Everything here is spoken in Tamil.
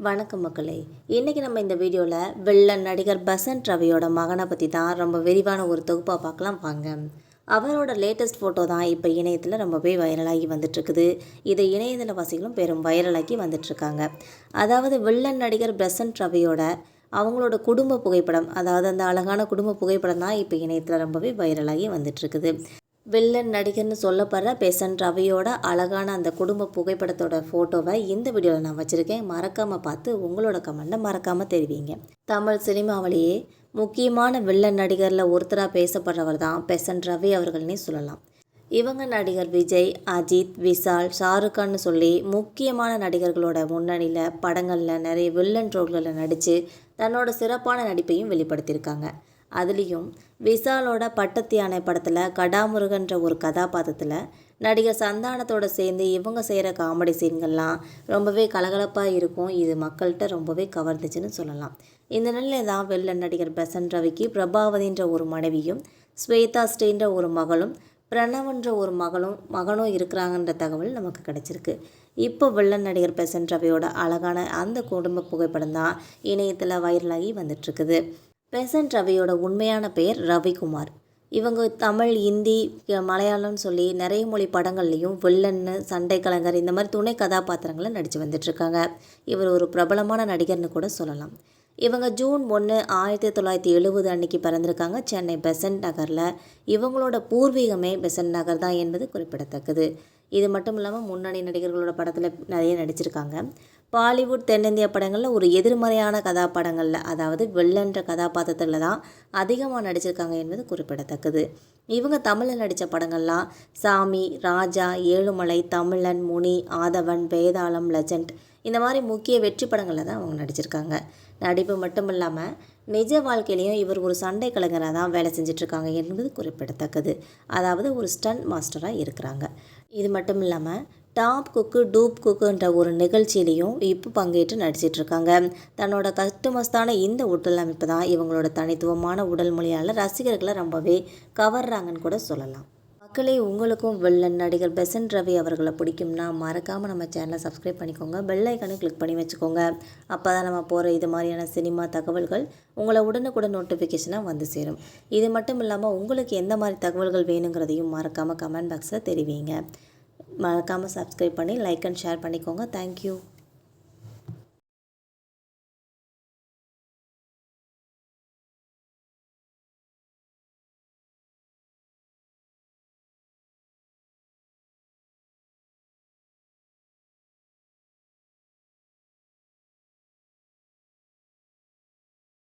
வணக்கம் மக்களே. இன்றைக்கி நம்ம இந்த வீடியோவில் வில்லன் நடிகர் பெசன்ட் ரவியோட மகனை பற்றி தான் ரொம்ப விரிவான ஒரு தொகுப்பாக பார்க்கலாம் வாங்க. அவரோட லேட்டஸ்ட் ஃபோட்டோ தான் இப்போ இணையத்தில் ரொம்பவே வைரலாகி வந்துட்டுருக்குது. இதை இணையதளவாசிகளும் பெரும் வைரலாகி வந்துட்டுருக்காங்க. அதாவது வில்லன் நடிகர் பெசன்ட் ரவியோட அவங்களோட குடும்ப புகைப்படம், அதாவது அந்த அழகான குடும்ப புகைப்படம் தான் இப்போ இணையத்தில் ரொம்பவே வைரலாகி வந்துட்டுருக்குது. வில்லன் நடிகர்னு சொல்லப்படுற பெசன்ட் ரவியோட அழகான அந்த குடும்ப புகைப்படத்தோட ஃபோட்டோவை இந்த வீடியோவில் நான் வச்சுருக்கேன். மறக்காமல் பார்த்து உங்களோட கமெண்ட்டை மறக்காமல் தெரிவிங்க. தமிழ் சினிமாவிலேயே முக்கியமான வில்லன் நடிகரில் ஒருத்தராக பேசப்படுறவர் தான் பெசன்ட் ரவி அவர்கள்னே சொல்லலாம். இவங்க நடிகர் விஜய், அஜித், விஷால், ஷாருக்கான்னு சொல்லி முக்கியமான நடிகர்களோட முன்னணியில் படங்களில் நிறைய வில்லன் ரோல்களில் நடித்து தன்னோட சிறப்பான நடிப்பையும் வெளிப்படுத்தியிருக்காங்க. அதுலேயும் விஷாலோட பட்டத்து யானை படத்தில் கடாமுருகன்ற ஒரு கதாபாத்திரத்தில் நடிகர் சந்தானத்தோடு சேர்ந்து இவங்க செய்கிற காமெடி சீன்கள்லாம் ரொம்பவே கலகலப்பாக இருக்கும். இது மக்கள்கிட்ட ரொம்பவே கவர்ந்துச்சுன்னு சொல்லலாம். இந்த நிலையில் தான் வில்லன் நடிகர் பெசன்ட் ரவிக்கு பிரபாவதின்ற ஒரு மனைவியும், ஸ்வேதா ஸ்ரீன்ற ஒரு மகளும், பிரணவன்ற ஒரு மகனும் இருக்கிறாங்கன்ற தகவல் நமக்கு கிடச்சிருக்கு. இப்போ வில்லன் நடிகர் பெசன்ட் ரவியோட அழகான அந்த குடும்ப புகைப்படம் தான் இணையத்தில் வைரலாகி வந்துட்டுருக்குது. பெசன்ட் ரவியோட உண்மையான பெயர் ரவிக்குமார். இவங்க தமிழ், இந்தி, மலையாளம்னு சொல்லி நிறைய மொழி படங்கள்லேயும் வில்லன்னு, சண்டை கலைஞர் இந்த மாதிரி துணை கதாபாத்திரங்களை நடித்து வந்துட்டுருக்காங்க. இவர் ஒரு பிரபலமான நடிகர்னு கூட சொல்லலாம். இவங்க ஜூன் 1, 1970 அன்னைக்கு பிறந்திருக்காங்க சென்னை பெசன்ட் நகரில். இவங்களோட பூர்வீகமே பெசன்ட் நகர் தான் என்பது குறிப்பிடத்தக்கது. இது மட்டும் இல்லாமல் முன்னணி நடிகர்களோட படத்தில் நிறைய நடிச்சிருக்காங்க. பாலிவுட், தென்னிந்திய படங்களில் ஒரு எதிர்மறையான கதாபாத்திரங்களில், அதாவது வில்லன்ற கதாபாத்திரத்தில் தான் அதிகமாக நடிச்சிருக்காங்க என்பது குறிப்பிடத்தக்கது. இவங்க தமிழில் நடித்த படங்கள்லாம் சாமி, ராஜா, ஏழுமலை, தமிழன், முனி, ஆதவன், வேதாளம், லெஜண்ட் இந்த மாதிரி முக்கிய வெற்றி படங்களில் தான் அவங்க நடிச்சிருக்காங்க. நடிப்பு மட்டும் இல்லாமல் நிஜ வாழ்க்கையிலையும் இவர் ஒரு சண்டை கலைஞராக தான் வேலை செஞ்சிட்ருக்காங்க என்பது குறிப்பிடத்தக்கது. அதாவது ஒரு ஸ்டண்ட் மாஸ்டராக இருக்கிறாங்க. இது மட்டும் இல்லாமல் டாப் குக்கு டூப் குக்குன்ற ஒரு நிகழ்ச்சியிலையும் இப்போ பங்கேற்று நடிச்சிட்ருக்காங்க. தன்னோட கட்டுமஸ்தான இந்த உடல் அமைப்பு தான் இவங்களோட தனித்துவமான உடல் மொழியால் ரசிகர்களை ரொம்பவே கவர்றாங்கன்னு கூட சொல்லலாம். மக்களே, உங்களுக்கும் வில்லன் நடிகர் பெசன்ட் ரவி அவர்களை பிடிக்கும்னா மறக்காமல் நம்ம சேனலை சப்ஸ்கிரைப் பண்ணிக்கோங்க. பெல் ஐக்கானை கிளிக் பண்ணி வச்சுக்கோங்க. அப்போ தான் நம்ம போகிற இது மாதிரியான சினிமா தகவல்கள் உங்களை உடனுக்குடன் நோட்டிஃபிகேஷனாக வந்து சேரும். இது மட்டும் இல்லாமல் உங்களுக்கு எந்த மாதிரி தகவல்கள் வேணுங்கிறதையும் மறக்காமல் கமெண்ட் பாக்ஸில் தெரிவிங்க. மறக்காமல் சப்ஸ்கிரைப் பண்ணி லைக் அண்ட் ஷேர் பண்ணிக்கோங்க. தேங்க்யூ.